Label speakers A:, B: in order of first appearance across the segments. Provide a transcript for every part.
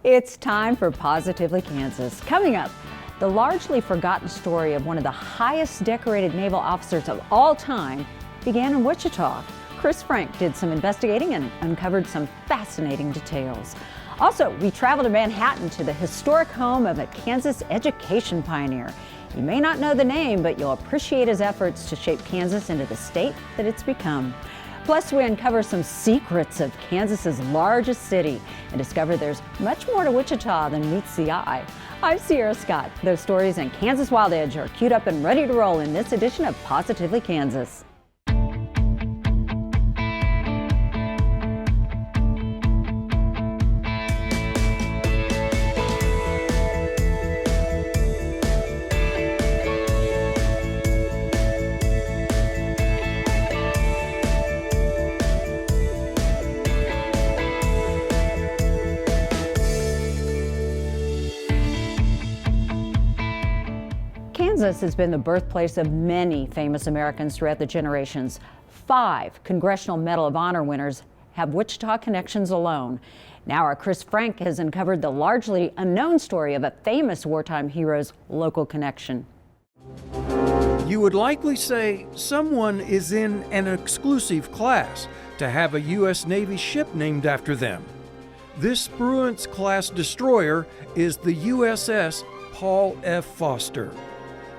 A: It's time for Positively Kansas. Coming up, the largely forgotten story of one of the highest decorated naval officers of all time began in Wichita. Chris Frank did some investigating and uncovered some fascinating details. Also, we travel to Manhattan to the historic home of a Kansas education pioneer. You may not know the name, but you'll appreciate his efforts to shape Kansas into the state that it's become. Plus, we uncover some secrets of Kansas's largest city and discover there's much more to Wichita than meets the eye. I'm Sierra Scott. Those stories and Kansas Wild Edge are queued up and ready to roll in this edition of Positively Kansas. Kansas has been the birthplace of many famous Americans throughout the generations. 5 Congressional Medal of Honor winners have Wichita connections alone. Now our Chris Frank has uncovered the largely unknown story of a famous wartime hero's local connection.
B: You would likely say someone is in an exclusive class to have a U.S. Navy ship named after them. This Spruance-class destroyer is the USS Paul F. Foster.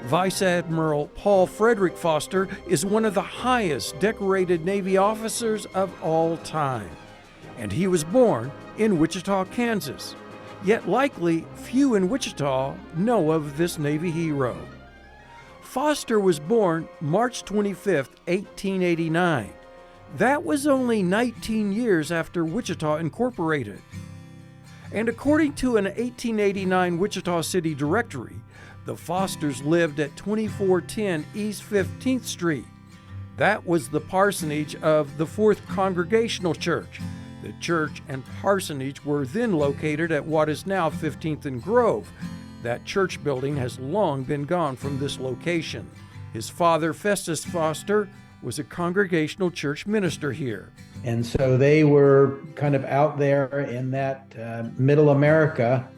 B: Vice Admiral Paul Frederick Foster is one of the highest decorated Navy officers of all time, and he was born in Wichita, Kansas. Yet likely few in Wichita know of this Navy hero. Foster was born March 25, 1889. That was only 19 years after Wichita incorporated. And according to an 1889 Wichita City directory, the Fosters lived at 2410 East 15th Street. That was the parsonage of the Fourth Congregational Church. The church and parsonage were then located at what is now 15th and Grove. That church building has long been gone from this location. His father, Festus Foster, was a Congregational Church minister here.
C: And so they were kind of out there in that middle America,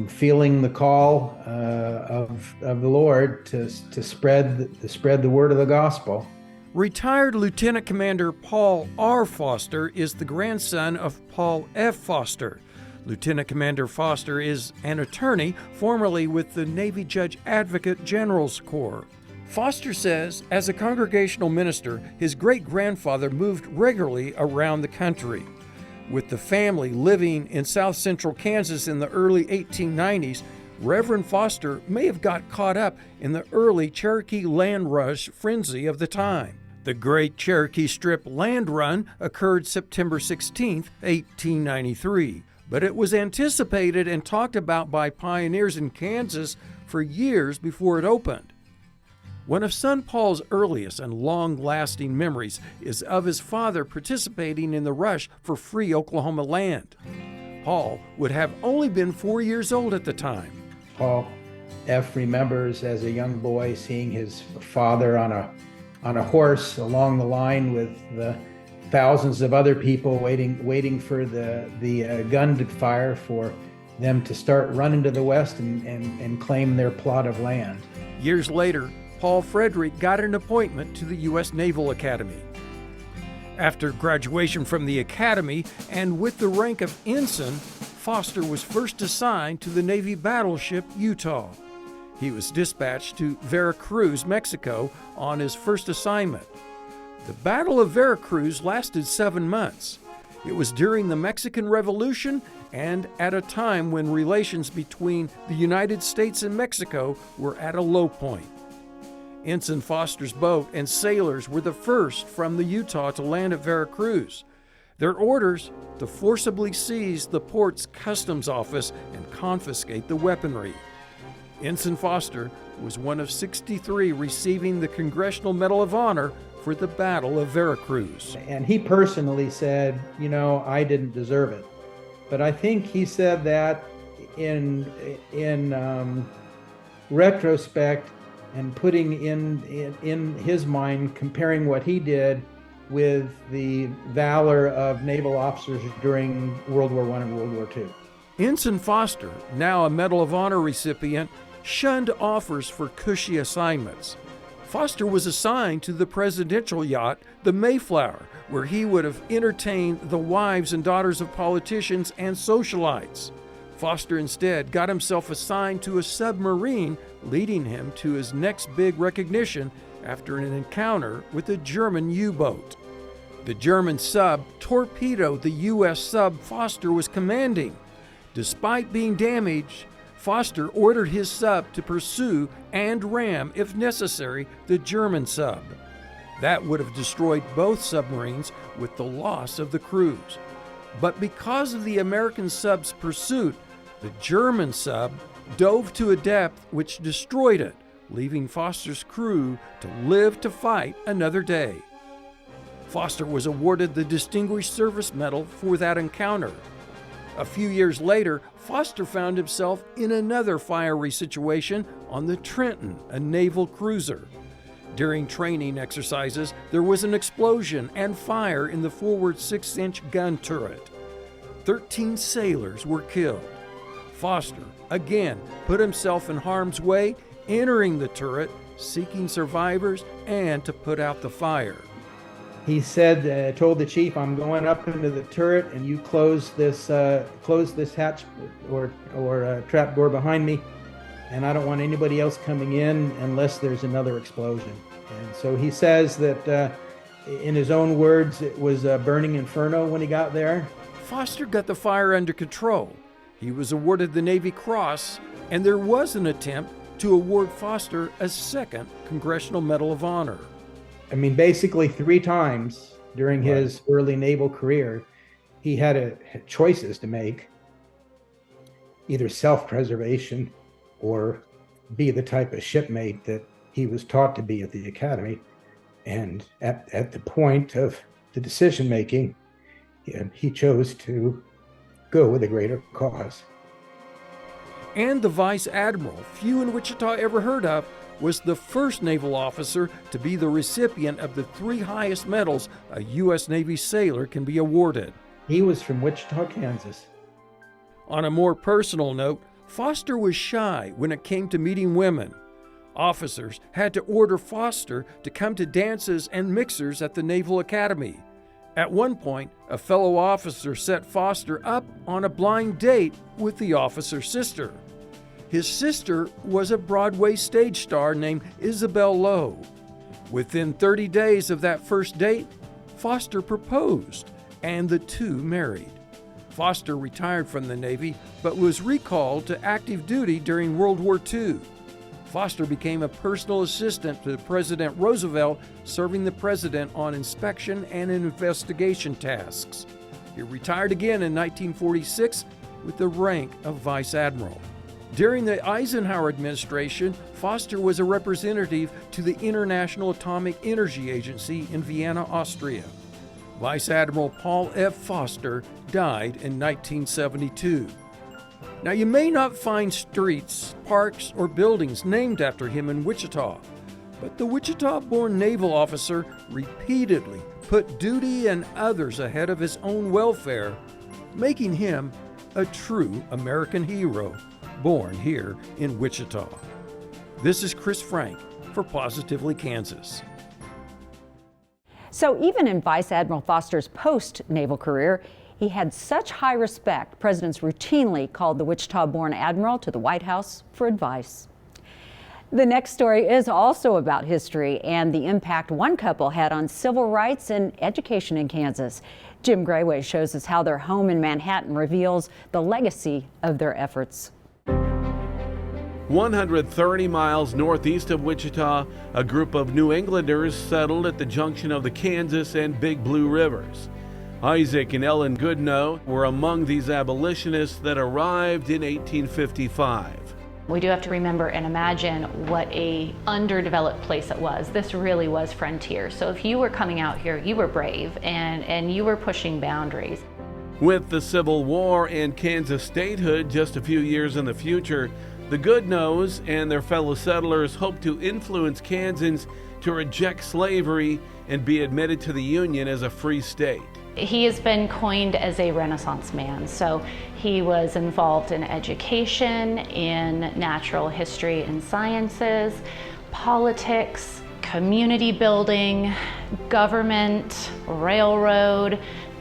C: feeling the call of the Lord to spread the word of the gospel.
B: Retired Lieutenant Commander Paul R. Foster is the grandson of Paul F. Foster. Lieutenant Commander Foster is an attorney formerly with the Navy Judge Advocate General's Corps. Foster says, as a congregational minister, his great-grandfather moved regularly around the country. With the family living in south central Kansas in the early 1890s, Reverend Foster may have got caught up in the early Cherokee land rush frenzy of the time. The Great Cherokee Strip Land Run occurred September 16, 1893, but it was anticipated and talked about by pioneers in Kansas for years before it opened. One of son Paul's earliest and long-lasting memories is of his father participating in the rush for free Oklahoma land. Paul would have only been 4 years old at the time.
C: Paul F. remembers as a young boy seeing his father on a horse along the line with the thousands of other people waiting for the gun to fire for them to start running to the west and claim their plot of land.
B: Years later, Paul Frederick got an appointment to the U.S. Naval Academy. After graduation from the Academy and with the rank of ensign, Foster was first assigned to the Navy battleship Utah. He was dispatched to Veracruz, Mexico on his first assignment. The Battle of Veracruz lasted 7 months. It was during the Mexican Revolution and at a time when relations between the United States and Mexico were at a low point. Ensign Foster's boat and sailors were the first from the Utah to land at Veracruz. Their orders to forcibly seize the port's customs office and confiscate the weaponry. Ensign Foster was one of 63 receiving the Congressional Medal of Honor for the Battle of Veracruz.
C: And he personally said, I didn't deserve it. But I think he said that in retrospect, and putting in his mind, comparing what he did with the valor of naval officers during World War I and World War II.
B: Ensign Foster, now a Medal of Honor recipient, shunned offers for cushy assignments. Foster was assigned to the presidential yacht, the Mayflower, where he would have entertained the wives and daughters of politicians and socialites. Foster instead got himself assigned to a submarine, leading him to his next big recognition after an encounter with a German U-boat. The German sub torpedoed the U.S. sub Foster was commanding. Despite being damaged, Foster ordered his sub to pursue and ram, if necessary, the German sub. That would have destroyed both submarines with the loss of the crews. But because of the American sub's pursuit, the German sub dove to a depth which destroyed it, leaving Foster's crew to live to fight another day. Foster was awarded the Distinguished Service Medal for that encounter. A few years later, Foster found himself in another fiery situation on the Trenton, a naval cruiser. During training exercises, there was an explosion and fire in the forward 6-inch gun turret. 13 sailors were killed. Foster, again, put himself in harm's way, entering the turret, seeking survivors, and to put out the fire.
C: He said, told the chief, "I'm going up into the turret, and you close this hatch or trap door behind me, and I don't want anybody else coming in unless there's another explosion." And so he says that, in his own words, it was a burning inferno when he got there.
B: Foster got the fire under control. He was awarded the Navy Cross, and there was an attempt to award Foster a second Congressional Medal of Honor.
C: I mean, basically 3 times during his early naval career, he had choices to make, either self-preservation or be the type of shipmate that he was taught to be at the academy. And at the point of the decision-making, he chose to go with a greater cause.
B: And the Vice Admiral, few in Wichita ever heard of, was the first naval officer to be the recipient of the 3 highest medals a U.S. Navy sailor can be awarded.
C: He was from Wichita, Kansas.
B: On a more personal note, Foster was shy when it came to meeting women. Officers had to order Foster to come to dances and mixers at the Naval Academy. At one point, a fellow officer set Foster up on a blind date with the officer's sister. His sister was a Broadway stage star named Isabel Lowe. Within 30 days of that first date, Foster proposed, and the two married. Foster retired from the Navy, but was recalled to active duty during World War II. Foster became a personal assistant to President Roosevelt, serving the president on inspection and investigation tasks. He retired again in 1946 with the rank of Vice Admiral. During the Eisenhower administration, Foster was a representative to the International Atomic Energy Agency in Vienna, Austria. Vice Admiral Paul F. Foster died in 1972. Now, you may not find streets, parks, or buildings named after him in Wichita, but the Wichita-born naval officer repeatedly put duty and others ahead of his own welfare, making him a true American hero born here in Wichita. This is Chris Frank for Positively Kansas.
A: So even in Vice Admiral Foster's post-naval career, he had such high respect, presidents routinely called the Wichita-born admiral to the White House for advice. The next story is also about history and the impact one couple had on civil rights and education in Kansas. Jim Grayway shows us how their home in Manhattan reveals the legacy of their efforts.
D: 130 miles northeast of Wichita, a group of New Englanders settled at the junction of the Kansas and Big Blue Rivers. Isaac and Ellen Goodnow were among these abolitionists that arrived in 1855.
E: We do have to remember and imagine what a underdeveloped place it was. This really was frontier. So if you were coming out here, you were brave and you were pushing boundaries.
D: With the Civil War and Kansas statehood just a few years in the future, the Goodnows and their fellow settlers hoped to influence Kansans to reject slavery and be admitted to the Union as a free state.
E: He has been coined as a Renaissance man. So he was involved in education, in natural history and sciences, politics, community building, government, railroad,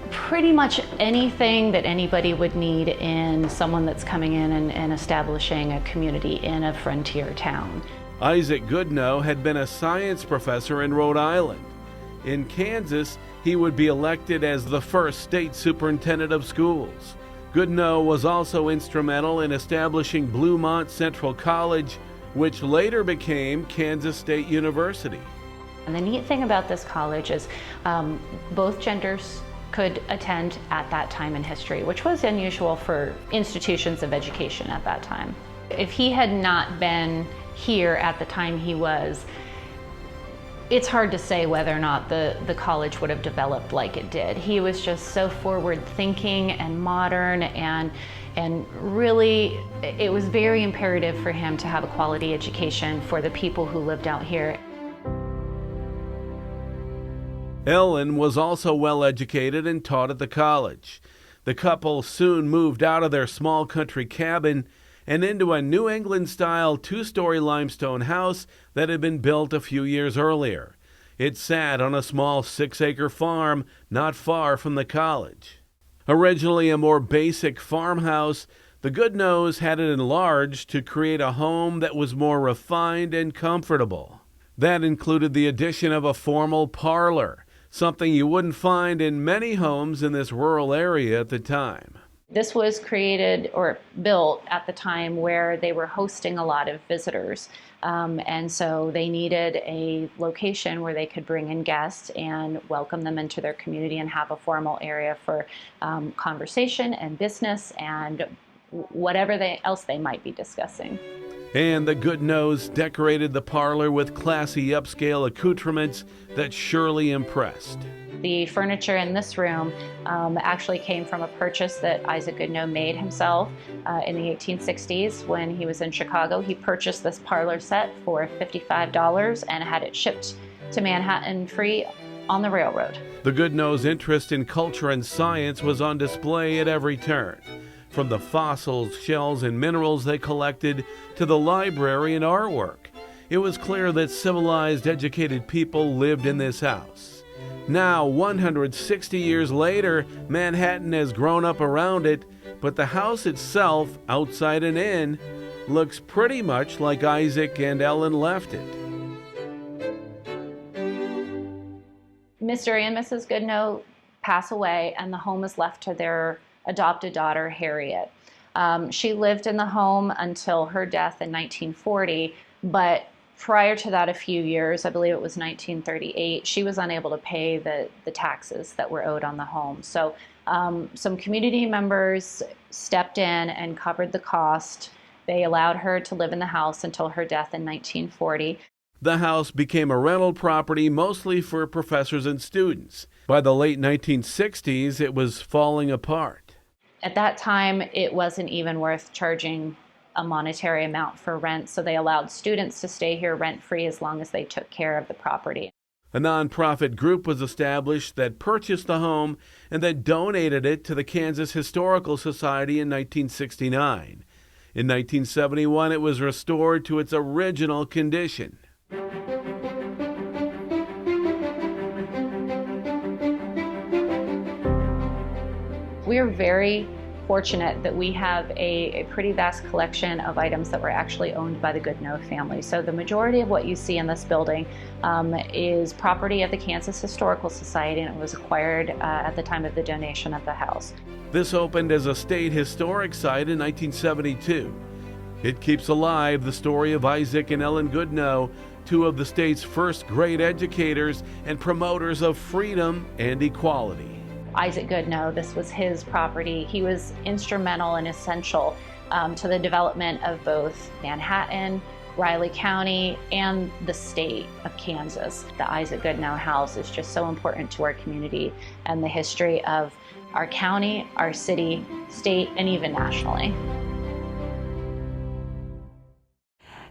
E: pretty much anything that anybody would need in someone that's coming in and establishing a community in a frontier town.
D: Isaac Goodnow had been a science professor in Rhode Island. In Kansas, he would be elected as the first state superintendent of schools. Goodnow was also instrumental in establishing Bluemont Central College, which later became Kansas State University.
E: And the neat thing about this college is both genders could attend at that time in history, which was unusual for institutions of education at that time. If he had not been here at the time he was, it's hard to say whether or not the college would have developed like it did. He was just so forward thinking and modern, and really it was very imperative for him to have a quality education for the people who lived out here.
D: Ellen was also well educated and taught at the college. The couple soon moved out of their small country cabin and into a New England-style two-story limestone house that had been built a few years earlier. It sat on a small 6-acre farm not far from the college. Originally a more basic farmhouse, the Goodnows had it enlarged to create a home that was more refined and comfortable. That included the addition of a formal parlor, something you wouldn't find in many homes in this rural area at the time.
E: This was created or built at the time where they were hosting a lot of visitors. And so they needed a location where they could bring in guests and welcome them into their community and have a formal area for conversation and business and whatever else they might be discussing.
D: And the Goodnows decorated the parlor with classy upscale accoutrements that surely impressed.
E: The furniture in this room actually came from a purchase that Isaac Goodnow made himself in the 1860s when he was in Chicago. He purchased this parlor set for $55 and had it shipped to Manhattan free on the railroad.
D: The Goodnows' interest in culture and science was on display at every turn. From the fossils, shells, and minerals they collected to the library and artwork. It was clear that civilized, educated people lived in this house. Now, 160 years later, Manhattan has grown up around it, but the house itself, outside and in, looks pretty much like Isaac and Ellen left it.
E: Mr. and Mrs. Goodnow pass away, and the home is left to their adopted daughter, Harriet. She lived in the home until her death in 1940, but prior to that, a few years, I believe it was 1938, she was unable to pay the taxes that were owed on the home. So some community members stepped in and covered the cost. They allowed her to live in the house until her death in 1940.
D: The house became a rental property mostly for professors and students. By the late 1960s, it was falling apart.
E: At that time, it wasn't even worth charging a monetary amount for rent, so they allowed students to stay here rent-free as long as they took care of the property.
D: A nonprofit group was established that purchased the home and then donated it to the Kansas Historical Society in 1969. In 1971, it was restored to its original condition.
E: We are very fortunate that we have a pretty vast collection of items that were actually owned by the Goodnow family. So the majority of what you see in this building is property of the Kansas Historical Society, and it was acquired at the time of the donation of the house.
D: This opened as a state historic site in 1972. It keeps alive the story of Isaac and Ellen Goodnow, two of the state's first great educators and promoters of freedom and equality.
E: Isaac Goodnow, this was his property. He was instrumental and essential to the development of both Manhattan, Riley County, and the state of Kansas. The Isaac Goodnow House is just so important to our community and the history of our county, our city, state, and even nationally.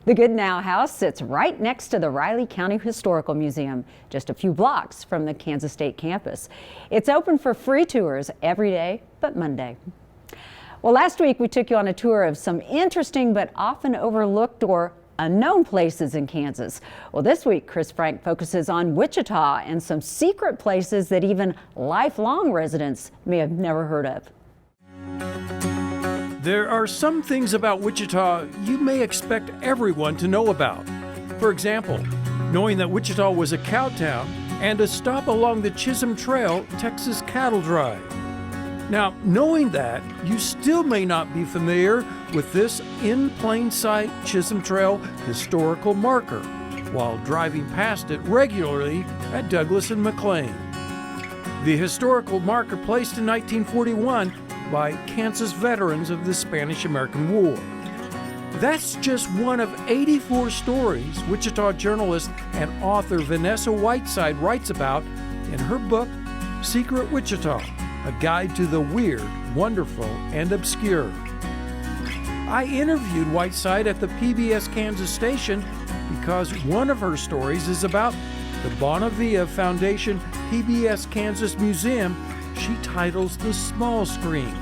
A: The Good Now House sits right next to the Riley County Historical Museum, just a few blocks from the Kansas State campus. It's open for free tours every day but Monday. Well, last week we took you on a tour of some interesting but often overlooked or unknown places in Kansas. Well, this week Chris Frank focuses on Wichita and some secret places that even lifelong residents may have never heard of.
B: There are some things about Wichita you may expect everyone to know about. For example, knowing that Wichita was a cow town and a stop along the Chisholm Trail, Texas Cattle Drive. Now, knowing that, you still may not be familiar with this in plain sight Chisholm Trail historical marker while driving past it regularly at Douglas and McLean. The historical marker placed in 1941 by Kansas veterans of the Spanish-American War. That's just one of 84 stories Wichita journalist and author Vanessa Whiteside writes about in her book, Secret Wichita, a guide to the weird, wonderful, and obscure. I interviewed Whiteside at the PBS Kansas station because one of her stories is about the Bonavia Foundation PBS Kansas Museum she titles The Small Screen.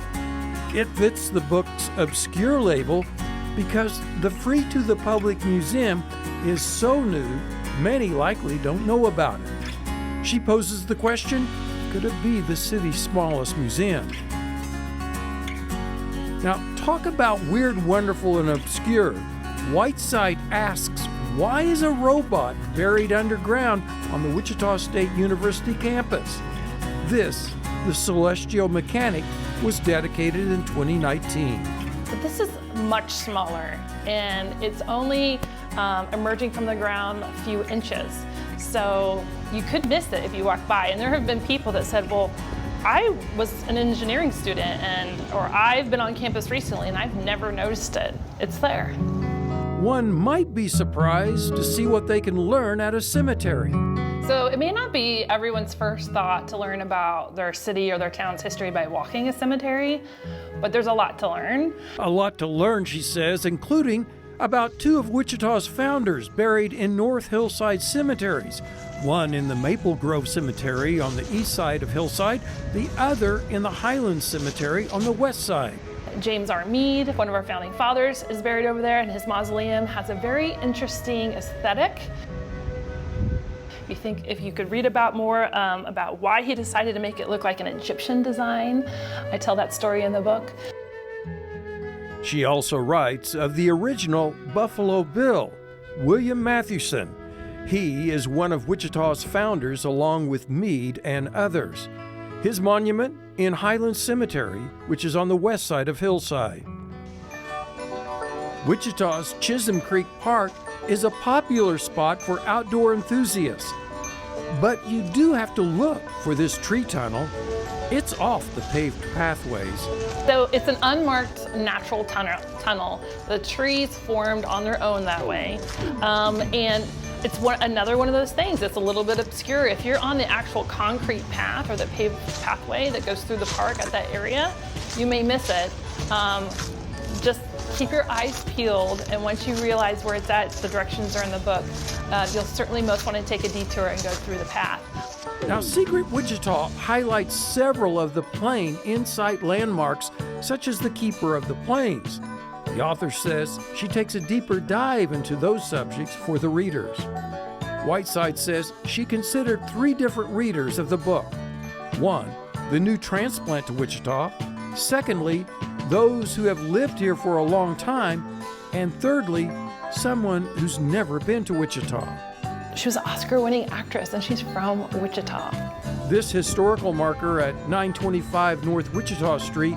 B: It fits the book's obscure label because the free to the public museum is so new, many likely don't know about it. She poses the question, could it be the city's smallest museum? Now, talk about weird, wonderful, and obscure. Whiteside asks, why is a robot buried underground on the Wichita State University campus? This, the Celestial Mechanic, was dedicated in 2019.
F: But this is much smaller, and it's only emerging from the ground a few inches. So you could miss it if you walk by. And there have been people that said, well, I was an engineering student, or I've been on campus recently and I've never noticed it. It's there.
B: One might be surprised to see what they can learn at a cemetery.
F: So it may not be everyone's first thought to learn about their city or their town's history by walking a cemetery, but there's a lot to learn.
B: A lot to learn, she says, including about two of Wichita's founders buried in North Hillside cemeteries, one in the Maple Grove Cemetery on the east side of Hillside, the other in the Highlands Cemetery on the west side.
F: James R. Meade, one of our founding fathers, is buried over there, and his mausoleum has a very interesting aesthetic. If you could read about more about why he decided to make it look like an Egyptian design, I tell that story in the book.
B: She also writes of the original Buffalo Bill, William Mathewson. He is one of Wichita's founders along with Meade and others. His monument in Highlands Cemetery, which is on the west side of Hillside. Wichita's Chisholm Creek Park is a popular spot for outdoor enthusiasts. But you do have to look for this tree tunnel. It's off the paved pathways.
F: So it's an unmarked natural tunnel. The trees formed on their own that way. And it's another one of those things that's a little bit obscure. If you're on the actual concrete path or the paved pathway that goes through the park at that area, you may miss it. Just keep your eyes peeled, and once you realize where it's at, the directions are in the book, you'll certainly most want to take a detour and go through the path.
B: Now, Secret Wichita highlights several of the plain in-site landmarks, such as the Keeper of the Plains. The author says she takes a deeper dive into those subjects for the readers. Whiteside says she considered 3 different readers of the book. 1, the new transplant to Wichita. Secondly, those who have lived here for a long time. And thirdly, someone who's never been to Wichita.
F: She was an Oscar-winning actress, and she's from Wichita.
B: This historical marker at 925 North Wichita Street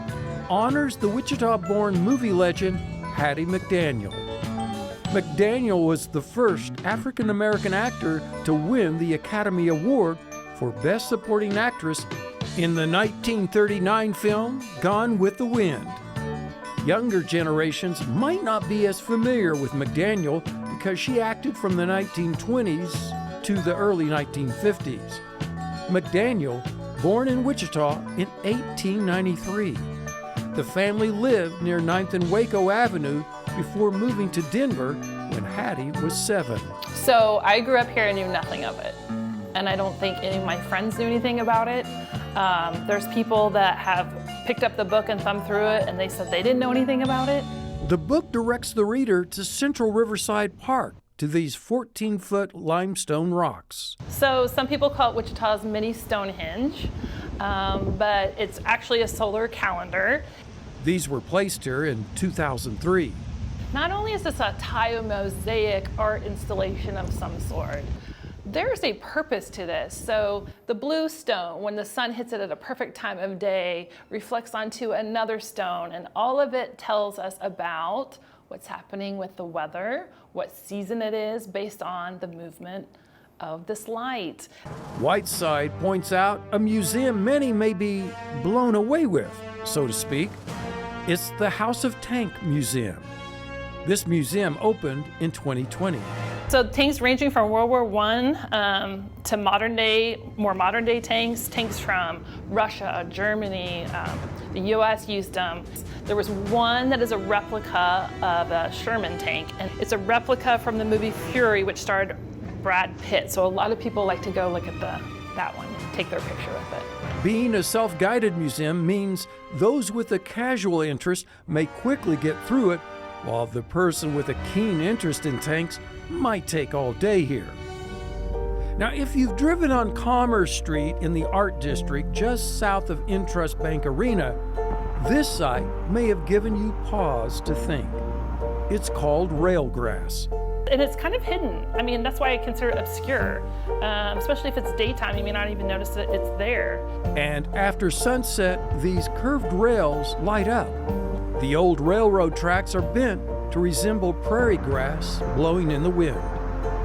B: honors the Wichita-born movie legend Hattie McDaniel. McDaniel was the first African-American actor to win the Academy Award for Best Supporting Actress in the 1939 film Gone with the Wind. Younger generations might not be as familiar with McDaniel because she acted from the 1920s to the early 1950s. McDaniel, born in Wichita in 1893. The family lived near 9th and Waco Avenue before moving to Denver when Patty was 7.
F: So I grew up here and knew nothing of it. And I don't think any of my friends knew anything about it. There's people that have picked up the book and thumbed through it and they said they didn't know anything about it.
B: The book directs the reader to Central Riverside Park, to these 14-foot limestone rocks.
F: So some people call it Wichita's mini Stonehenge, but it's actually a solar calendar.
B: These were placed here in 2003.
F: Not only is this a tile mosaic art installation of some sort, there's a purpose to this. So the blue stone, when the sun hits it at a perfect time of day, reflects onto another stone, and all of it tells us about what's happening with the weather, what season it is, based on the movement of this light.
B: Whiteside points out a museum many may be blown away with, so to speak. It's the House of Tank Museum. This museum opened in 2020.
F: So tanks ranging from World War I to more modern day tanks from Russia, Germany, the US used them. There was one that is a replica of a Sherman tank, and it's a replica from the movie Fury, which starred Brad Pitt. So a lot of people like to go look at that one, take their picture with it.
B: Being a self-guided museum means those with a casual interest may quickly get through it, while the person with a keen interest in tanks might take all day here. Now, if you've driven on Commerce Street in the Art District just south of Intrust Bank Arena, this site may have given you pause to think. It's called Railgrass.
F: And it's kind of hidden. I mean, that's why I consider it obscure, especially if it's daytime. You may not even notice that it's there.
B: And after sunset, these curved rails light up. The old railroad tracks are bent to resemble prairie grass blowing in the wind.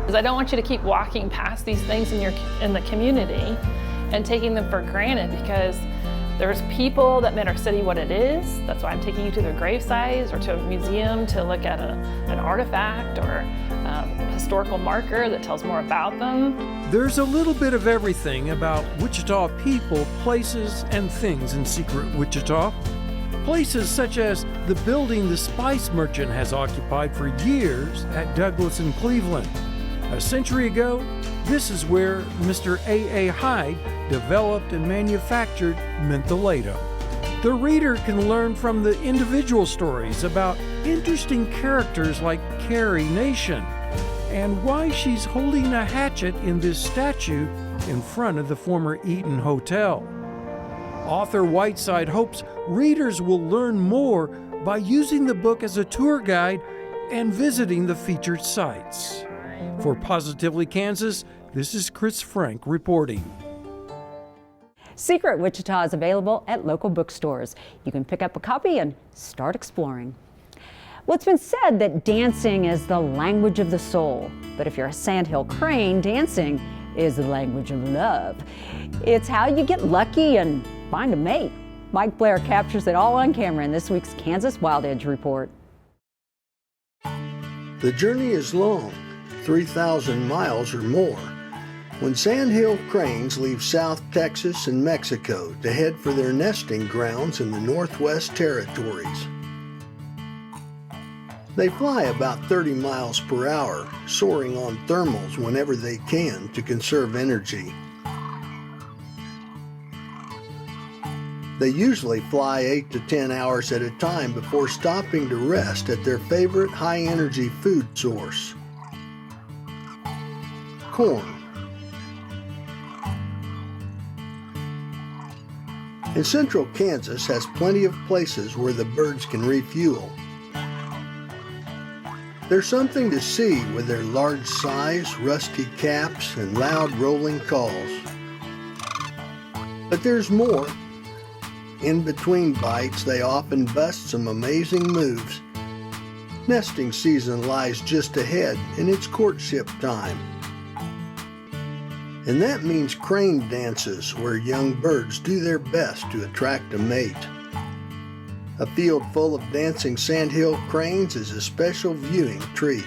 F: Because I don't want you to keep walking past these things in the community and taking them for granted, because there's people that made our city what it is. That's why I'm taking you to their gravesites or to a museum to look at an artifact or a historical marker that tells more about them.
B: There's a little bit of everything about Wichita people, places, and things in Secret Wichita. Places such as the building the spice merchant has occupied for years at Douglas and Cleveland. A century ago, this is where Mr. A.A. Hyde developed and manufactured Mentholatum. The reader can learn from the individual stories about interesting characters like Carrie Nation and why she's holding a hatchet in this statue in front of the former Eaton Hotel. Author Whiteside hopes readers will learn more by using the book as a tour guide and visiting the featured sites. For Positively Kansas, this is Chris Frank reporting.
A: Secret Wichita is available at local bookstores. You can pick up a copy and start exploring. Well, it's been said that dancing is the language of the soul, but if you're a Sandhill Crane, dancing is the language of love. It's how you get lucky and find a mate. Mike Blair captures it all on camera in this week's Kansas Wild Edge Report.
G: The journey is long, 3,000 miles or more, when Sandhill Cranes leave South Texas and Mexico to head for their nesting grounds in the Northwest Territories. They fly about 30 miles per hour, soaring on thermals whenever they can to conserve energy. They usually fly 8 to 10 hours at a time before stopping to rest at their favorite high-energy food source, corn. And central Kansas has plenty of places where the birds can refuel. There's something to see with their large size, rusty caps, and loud rolling calls. But there's more. In between bites, they often bust some amazing moves. Nesting season lies just ahead, and it's courtship time. And that means crane dances, where young birds do their best to attract a mate. A field full of dancing sandhill cranes is a special viewing treat.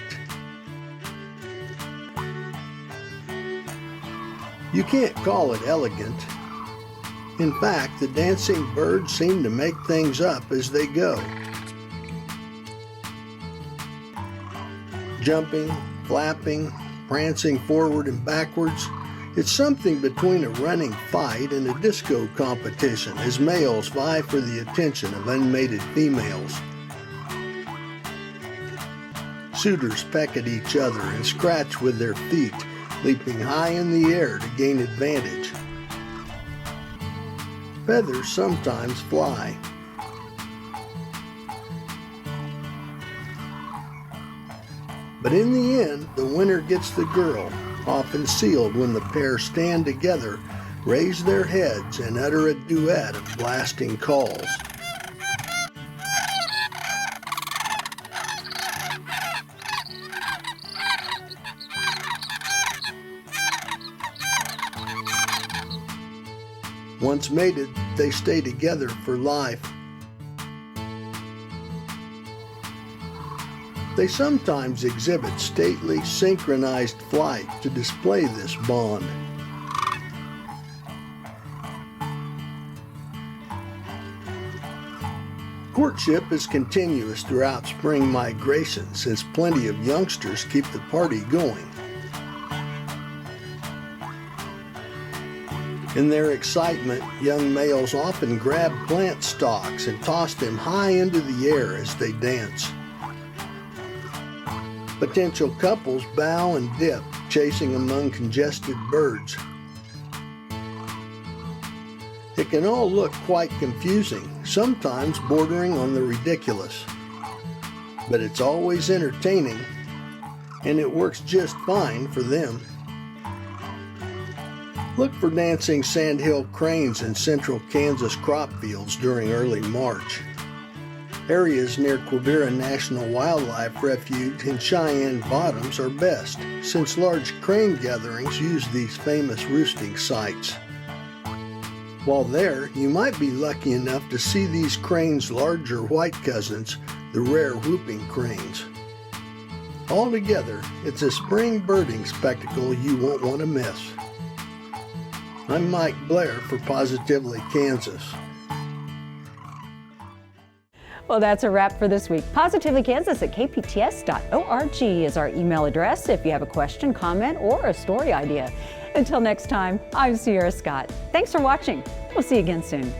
G: You can't call it elegant. In fact, the dancing birds seem to make things up as they go. jumping, flapping, prancing forward and backwards. It's something between a running fight and a disco competition as males vie for the attention of unmated females. Suitors peck at each other and scratch with their feet, leaping high in the air to gain advantage. Feathers sometimes fly. But in the end, the winner gets the girl, often sealed when the pair stand together, raise their heads, and utter a duet of blasting calls. Once mated, they stay together for life. They sometimes exhibit stately, synchronized flight to display this bond. Courtship is continuous throughout spring migration since plenty of youngsters keep the party going. In their excitement, young males often grab plant stalks and toss them high into the air as they dance. Potential couples bow and dip, chasing among congested birds. It can all look quite confusing, sometimes bordering on the ridiculous. But it's always entertaining, and it works just fine for them. Look for dancing sandhill cranes in central Kansas crop fields during early March. Areas near Quivira National Wildlife Refuge and Cheyenne Bottoms are best, since large crane gatherings use these famous roosting sites. While there, you might be lucky enough to see these cranes' larger white cousins, the rare whooping cranes. Altogether, it's a spring birding spectacle you won't want to miss. I'm Mike Blair for Positively Kansas.
A: Well, that's a wrap for this week. Positively Kansas at kpts.org is our email address if you have a question, comment, or a story idea. Until next time, I'm Sierra Scott. Thanks for watching. We'll see you again soon.